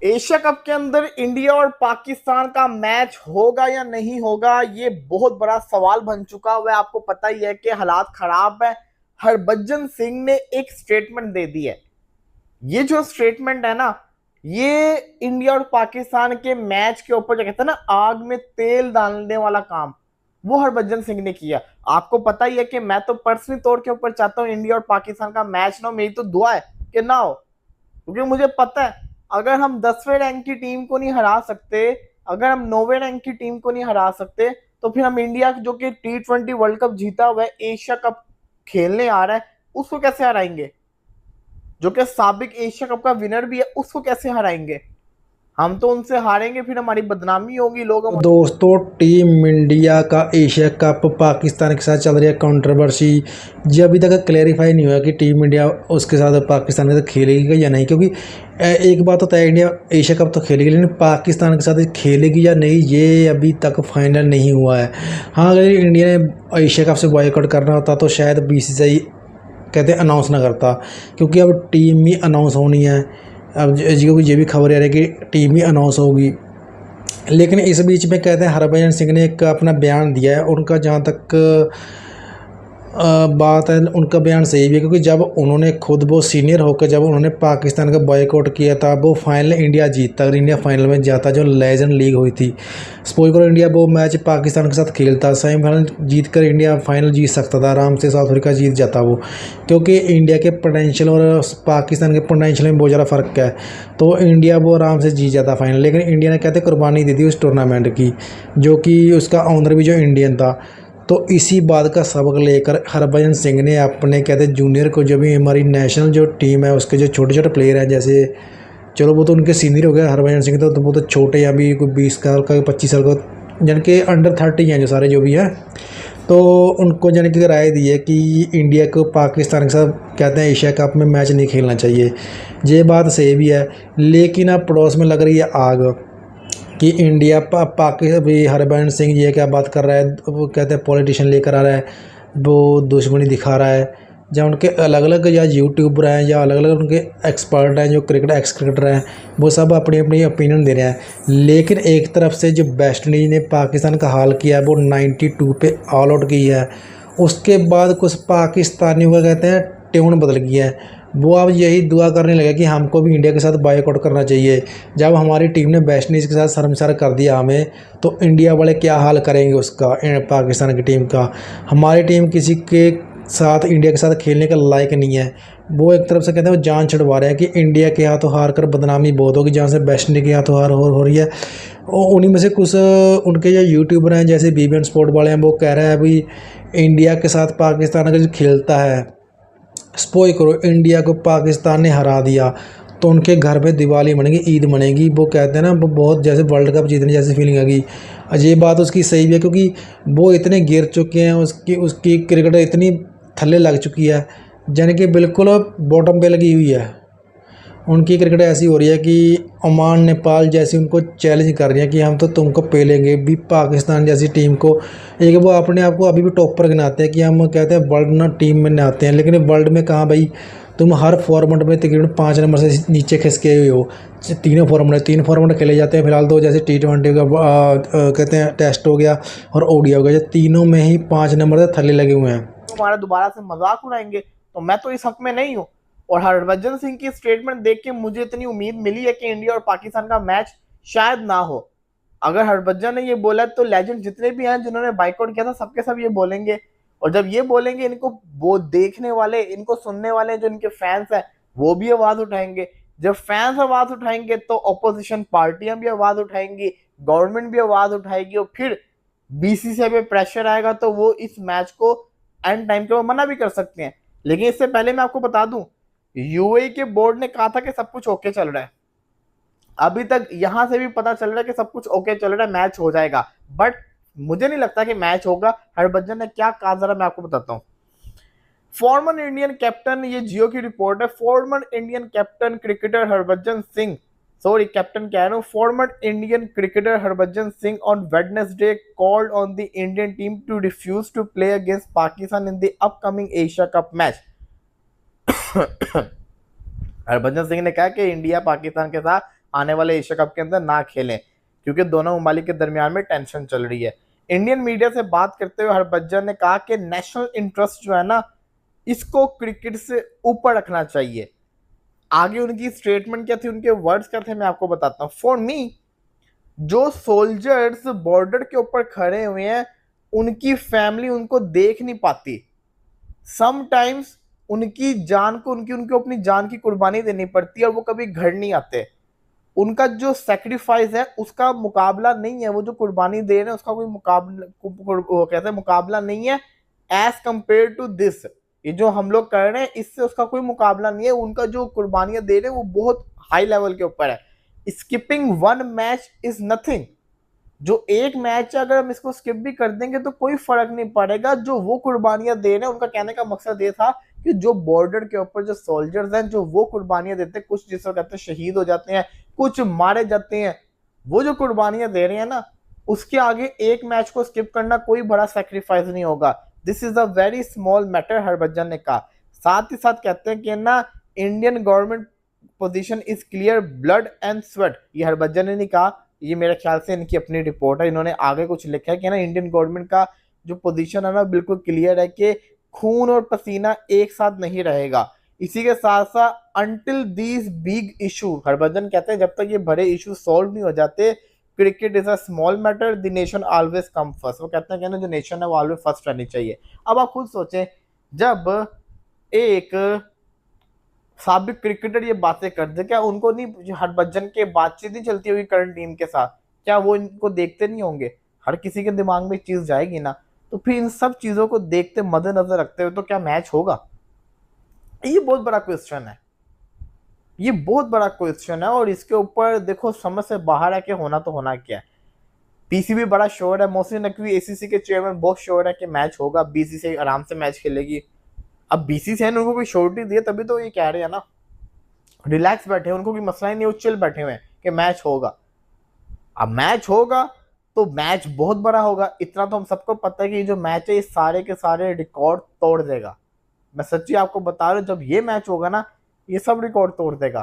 Asia cup के अंदर India और पाकिस्तान का मैच होगा या नहीं होगा, ये बहुत बड़ा सवाल बन चुका है। आपको पता ही है कि हालात खराब है। हरभजन सिंह ने एक स्टेटमेंट दे दी है। ये जो स्टेटमेंट है ना, ये इंडिया और पाकिस्तान के मैच के ऊपर जो कहते हैं ना, आग में तेल डालने वाला काम वो हरभजन सिंह ने किया। आपको पता ही है कि मैं तो पर्सनली तौर के ऊपर चाहता हूँ इंडिया और पाकिस्तान का मैच ना हो। मेरी तो दुआ है कि ना हो, क्योंकि मुझे पता है अगर हम 10वें रैंक की टीम को नहीं हरा सकते, अगर हम 9वें रैंक की टीम को नहीं हरा सकते, तो फिर हम इंडिया जो कि T20 वर्ल्ड कप जीता हुआ है, एशिया कप खेलने आ रहा है, उसको कैसे हराएंगे? जो कि साबिक एशिया कप का विनर भी है, उसको कैसे हराएंगे? हम तो उनसे हारेंगे, फिर हमारी बदनामी होगी, लोग हम। दोस्तों, टीम इंडिया का एशिया कप पाकिस्तान के साथ चल रही है कंट्रोवर्सी। जी अभी तक क्लैरिफाई नहीं हुआ कि टीम इंडिया उसके साथ पाकिस्तान के साथ खेलेगी या नहीं, क्योंकि एक बात होता है, इंडिया एशिया कप तो खेलेगी लेकिन पाकिस्तान के साथ खेलेगी या नहीं ये अभी तक फाइनल नहीं हुआ है। हाँ, अगर इंडिया ने एशिया कप से बॉयकॉट करना होता तो शायद बीसीसीआई कहते अनाउंस ना करता, क्योंकि अब टीम ही अनाउंस होनी है। अब क्योंकि ये भी खबर आ रही है कि टीम ही अनाउंस होगी। लेकिन इस बीच में कहते हैं हरभजन सिंह ने एक अपना बयान दिया है। उनका जहाँ तक बात है, उनका बयान सही भी है, क्योंकि जब उन्होंने खुद वो सीनियर होकर जब उन्होंने पाकिस्तान का बॉयकॉट किया था, वो फाइनल इंडिया जीतता, अगर इंडिया फाइनल में जाता जो लेजेंड लीग हुई थी, सपोज करो इंडिया वो मैच पाकिस्तान के साथ खेलता, सेमीफाइनल जीत कर इंडिया फाइनल जीत सकता था आराम से, साउथ अफ्रीका जीत जाता वो, क्योंकि इंडिया के पोटेंशियल और पाकिस्तान के पोटेंशियल में बहुत ज़्यादा फ़र्क है। तो इंडिया वो आराम से जीत जाता फाइनल, लेकिन इंडिया ने कहते कुर्बानी दी थी उस टूर्नामेंट की, जो कि उसका ऑनर भी जो इंडियन था। तो इसी बात का सबक लेकर हरभजन सिंह ने अपने कहते जूनियर को, जो भी हमारी नेशनल जो टीम है उसके जो छोटे छोटे प्लेयर हैं, जैसे चलो वो तो उनके सीनियर हो गए, हरभजन सिंह तो वो तो छोटे हैं अभी, कोई 20 साल का 25 साल का, यानी कि अंडर 30 हैं जो सारे जो भी हैं, तो उनको यानी कि राय दी है कि इंडिया को पाकिस्तान के साथ कहते हैं एशिया कप में मैच नहीं खेलना चाहिए। ये बात सही भी है, लेकिन अब पड़ोस में लग रही है आग कि इंडिया पाकिस्तान भी हरभजन सिंह ये क्या बात कर रहा है, वो कहते हैं पॉलिटिशियन लेकर आ रहा है, वो दुश्मनी दिखा रहा है। जहाँ उनके अलग अलग या यूट्यूबर हैं या अलग अलग उनके एक्सपर्ट हैं, जो एक्स क्रिकेटर हैं, वो सब अपनी अपनी ओपिनियन दे रहे हैं। लेकिन एक तरफ से जो वेस्ट इंडीज़ ने पाकिस्तान का हाल किया है, वो 92 पे ऑल आउट की है, उसके बाद कुछ पाकिस्तानियों का कहते हैं ट्यून बदल गया है। वो अब यही दुआ करने लगे कि हमको भी इंडिया के साथ बायकॉट करना चाहिए। जब हमारी टीम ने वेस्ट इंडीज़ के साथ शर्मसार कर दिया हमें, तो इंडिया वाले क्या हाल करेंगे उसका, पाकिस्तान की टीम का। हमारी टीम किसी के साथ इंडिया के साथ खेलने का लायक नहीं है। वो एक तरफ से कहते हैं वो जान छुड़वा रहे हैं कि इंडिया के हाथों हार कर बदनामी बहुत होगी, जहाँ से वेस्ट इंडीज़ के हाथों हार हो रही है। उन्हीं में से कुछ उनके जो यूट्यूबर हैं, जैसे BBN स्पोर्ट वाले हैं, वो कह रहे हैं अभी इंडिया के साथ पाकिस्तान अगर खेलता है, स्पोई करो इंडिया को पाकिस्तान ने हरा दिया, तो उनके घर में दिवाली मनेगी, ईद मनेगी। वो कहते हैं ना, वो बहुत जैसे वर्ल्ड कप जीतने जैसी फीलिंग आएगी। ये बात उसकी सही भी है, क्योंकि वो इतने गिर चुके हैं, उसकी उसकी क्रिकेट इतनी थल्ले लग चुकी है, यानी कि बिल्कुल बॉटम पे लगी हुई है। उनकी क्रिकेट ऐसी हो रही है कि ओमान नेपाल जैसी उनको चैलेंज कर रही है कि हम तो तुमको पेलेंगे भी, पाकिस्तान जैसी टीम को। एक वो अपने आप को अभी भी टॉपर गिनाते हैं कि हम कहते हैं वर्ल्ड ना टीम में आते हैं, लेकिन वर्ल्ड में कहाँ भाई, तुम हर फॉर्मेट में तकरीबन 5 नंबर से नीचे खिसके हुए हो। तीन फॉर्मेट खेले जाते हैं फिलहाल तो, जैसे T20 का कहते हैं टेस्ट हो गया और ओडिया हो गया, ये तीनों में ही 5 नंबर से थल्ले लगे हुए हैं। हमारा दोबारा से मजाक उड़ाएंगे, तो मैं तो इस हक में नहीं हूँ। और हरभजन सिंह की स्टेटमेंट देख के मुझे इतनी उम्मीद मिली है कि इंडिया और पाकिस्तान का मैच शायद ना हो। अगर हरभजन ने ये बोला तो लेजेंड जितने भी हैं जिन्होंने बाइकआउट किया था, सबके सब ये बोलेंगे। और जब ये बोलेंगे, इनको वो देखने वाले, इनको सुनने वाले जो इनके फैंस हैं, वो भी आवाज उठाएंगे। जब फैंस आवाज उठाएंगे तो ऑपोजिशन पार्टियां भी आवाज उठाएंगी, गवर्नमेंट भी आवाज उठाएगी, और फिर बीसीसीआई पे प्रेशर आएगा तो वो इस मैच को एंड टाइम के वो मना भी कर सकते हैं। लेकिन इससे पहले मैं आपको बता दूं, यूएई के बोर्ड ने कहा था कि सब कुछ ओके चल रहा है। अभी तक यहां से भी पता चल रहा है कि सब कुछ ओके चल रहा है, मैच हो जाएगा। बट मुझे नहीं लगता कि मैच होगा। हरभजन ने क्या कहा, जरा मैं आपको बताता हूं। फॉर्मर इंडियन कैप्टन, ये जियो की रिपोर्ट है, former Indian captain cricketer Harbhajan Singh, sorry captain कह रहा हूं, former Indian cricketer Harbhajan Singh on Wednesday called on the Indian team to refuse to play against Pakistan in the upcoming Asia Cup match. Harbhajan Singh ने कहा कि India Pakistan के साथ आने वाले एशिया कप के अंदर ना खेलें, क्योंकि दोनों ममालिक के दरमियान में टेंशन चल रही है। इंडियन मीडिया से बात करते हुए हरभजन ने कहा कि नेशनल इंटरेस्ट जो है ना, इसको क्रिकेट से ऊपर रखना चाहिए। आगे उनकी स्टेटमेंट क्या थी, उनके वर्ड्स क्या थे, मैं आपको बताता हूँ। फॉर मी, जो सोल्जर्स बॉर्डर के ऊपर खड़े हुए हैं, उनकी फैमिली उनको देख नहीं पाती। समटाइम्स उनकी जान को उनको अपनी जान की कुर्बानी देनी पड़ती है और वो कभी घर नहीं आते। उनका जो सेक्रीफाइस है उसका मुकाबला नहीं है, वो जो कुर्बानी दे रहे हैं उसका कोई मुकाबला नहीं है एज कंपेयर टू दिस। ये जो हम लोग कर रहे हैं इससे उसका कोई मुकाबला नहीं है। उनका जो कुर्बानियां दे रहे हैं वो बहुत हाई लेवल के ऊपर है। Skipping one match is nothing. जो एक मैच है, अगर हम इसको स्किप भी कर देंगे तो कोई फर्क नहीं पड़ेगा। जो वो कुर्बानियां दे रहे हैं, उनका कहने का मकसद ये था कि जो बॉर्डर के ऊपर जो सोल्जर्स हैं, जो वो कुर्बानियां देते हैं, कुछ जिसको कहते हैं शहीद हो जाते हैं, कुछ मारे जाते हैं, वो जो कुर्बानियां दे रहे हैं ना, उसके आगे एक मैच को स्किप करना कोई बड़ा सेक्रीफाइस नहीं होगा। This is a very small matter, Harbhajan ने कहा। साथ ही साथ कहते हैं कि ना, Indian government position is clear, blood and sweat. ये हरभजन ने नहीं कहा, ये मेरे ख्याल से इनकी अपनी रिपोर्ट है। इन्होंने आगे कुछ लिखा है कि ना, इंडियन गवर्नमेंट का जो पोजीशन है ना, बिल्कुल क्लियर है कि खून और पसीना एक साथ नहीं रहेगा। इसी के साथ साथ until these big issue, Harbhajan कहते हैं जब तक ये बड़े इशू सॉल्व नहीं हो जाते, cricket is a small matter, the nation always come first. वो कहते हैं कि ना, जो नेशन है वो ऑलवेज फर्स्ट रहनी चाहिए। अब आप खुद सोचें, जब एक साबिक क्रिकेटर ये बातें कर दे, क्या उनको नहीं हरभजन के बातचीत नहीं चलती होगी करंट टीम के साथ? क्या वो इनको देखते नहीं होंगे? हर किसी के दिमाग में चीज जाएगी ना। तो फिर इन सब चीजों को देखते मद्देनजर रखते हुए तो क्या मैच होगा? ये बहुत बड़ा क्वेश्चन है, ये बहुत बड़ा क्वेश्चन है। और इसके ऊपर देखो, समझ से बाहर है कि होना तो होना क्या है। पीसीबी बड़ा श्योर है, मोहसिन नकवी एसीसी के चेयरमैन बहुत श्योर है कि मैच होगा, बीसीसीआई आराम से मैच खेलेगी। अब बीसीसीआई ने उनको कोई श्योरिटी दी है, तभी तो ये कह रहे हैं ना, रिलैक्स बैठे हैं, उनको कोई मसला ही नहीं, वो चिल बैठे हुए हैं कि मैच होगा। अब मैच होगा तो मैच बहुत बड़ा होगा, इतना तो हम सबको पता है कि ये जो मैच है ये सारे के सारे रिकॉर्ड तोड़ देगा। मैं सच्ची आपको बता रहा हूँ, जब ये मैच होगा ना, ये सब रिकॉर्ड तोड़ देगा।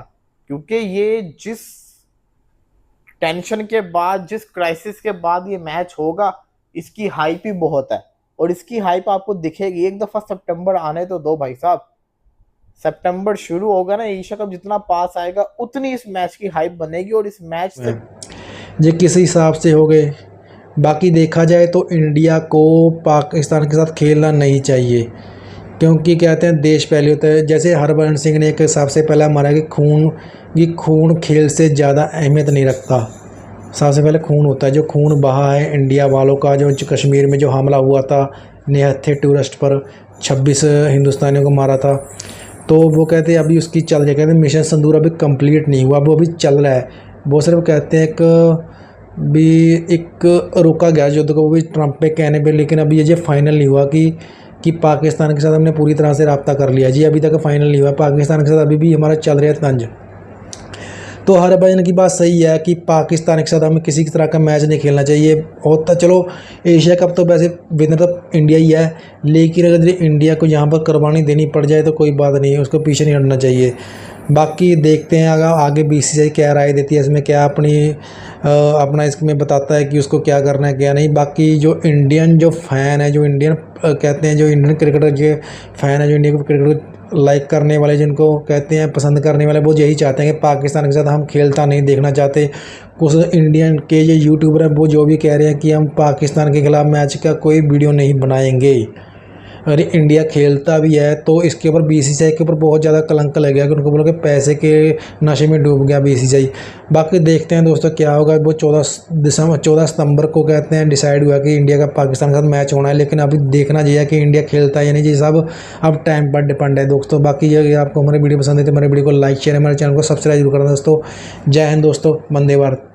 क्योंकि ये जिस टेंशन के बाद, जिस क्राइसिस के बाद ये मैच होगा, इसकी हाइप ही बहुत है। और इसकी हाइप आपको दिखेगी। एक दफा सितंबर आने तो दो भाई साहब, सितंबर शुरू होगा ना, एशिया कप जितना पास आएगा उतनी इस मैच की हाइप बनेगी। और इस मैच से ये किस हिसाब से हो गए। बाकी देखा जाए तो इंडिया को पाकिस्तान के साथ खेलना नहीं चाहिए, क्योंकि कहते हैं देश पहले होता है। जैसे हरभजन सिंह ने एक सबसे पहला मारा कि खून खेल से ज़्यादा अहमियत नहीं रखता। सबसे पहले खून होता है, जो खून बहा है इंडिया वालों का, जो कश्मीर में जो हमला हुआ था निहत्थे टूरिस्ट पर, 26 हिंदुस्तानियों को मारा था, तो वो कहते हैं अभी उसकी चल रही है। कहते हैं मिशन सिंदूर अभी कंप्लीट नहीं हुआ, वो अभी चल रहा है। वो सिर्फ कहते हैं एक रोका गया युद्ध को, वो भी ट्रंप पे कहने पे, लेकिन अभी ये फाइनल नहीं हुआ कि पाकिस्तान के साथ हमने पूरी तरह से रब्ता कर लिया जी, अभी तक फाइनल नहीं हुआ। पाकिस्तान के साथ अभी भी हमारा चल रहा है तंज। तो हरभजन की बात सही है कि पाकिस्तान के साथ हमें किसी तरह का मैच नहीं खेलना चाहिए। होता चलो एशिया कप तो वैसे विनर तो इंडिया ही है, लेकिन अगर इंडिया को यहाँ पर कुर्बानी देनी पड़ जाए तो कोई बात नहीं है, उसको पीछे नहीं हटना चाहिए। बाकी देखते हैं अगर आगे बीसीसीआई क्या राय देती है इसमें, क्या अपना इसमें बताता है कि उसको क्या करना है क्या नहीं। बाकी जो इंडियन जो फ़ैन है, जो इंडियन कहते हैं, जो इंडियन क्रिकेटर के फ़ैन है, जो इंडियन क्रिकेट को लाइक करने वाले, जिनको कहते हैं पसंद करने वाले, वो यही चाहते हैं कि पाकिस्तान के साथ हम खेलता नहीं देखना चाहते। कुछ इंडियन के जो यूट्यूबर हैं वो जो भी कह रहे हैं कि हम पाकिस्तान के खिलाफ़ मैच का कोई वीडियो नहीं बनाएंगे। अगर इंडिया खेलता भी है तो इसके ऊपर बीसीसीआई के ऊपर बहुत ज़्यादा कलंक लग गया कि उनको बोलो कि पैसे के नशे में डूब गया बीसीसीआई। बाकी देखते हैं दोस्तों क्या होगा। वो 14 सितंबर को कहते हैं डिसाइड हुआ कि इंडिया का पाकिस्तान के साथ मैच होना है, लेकिन अभी देखना चाहिए कि इंडिया खेलता है या नहीं जी, सब अब टाइम पर डिपेंड है दोस्तों। बाकी ये आपको हमारी वीडियो पसंद है तो हमारे वीडियो को लाइक शेयर, हमारे चैनल को सब्सक्राइब जरूर करना दोस्तों। जय हिंद दोस्तों, वंदे भारत।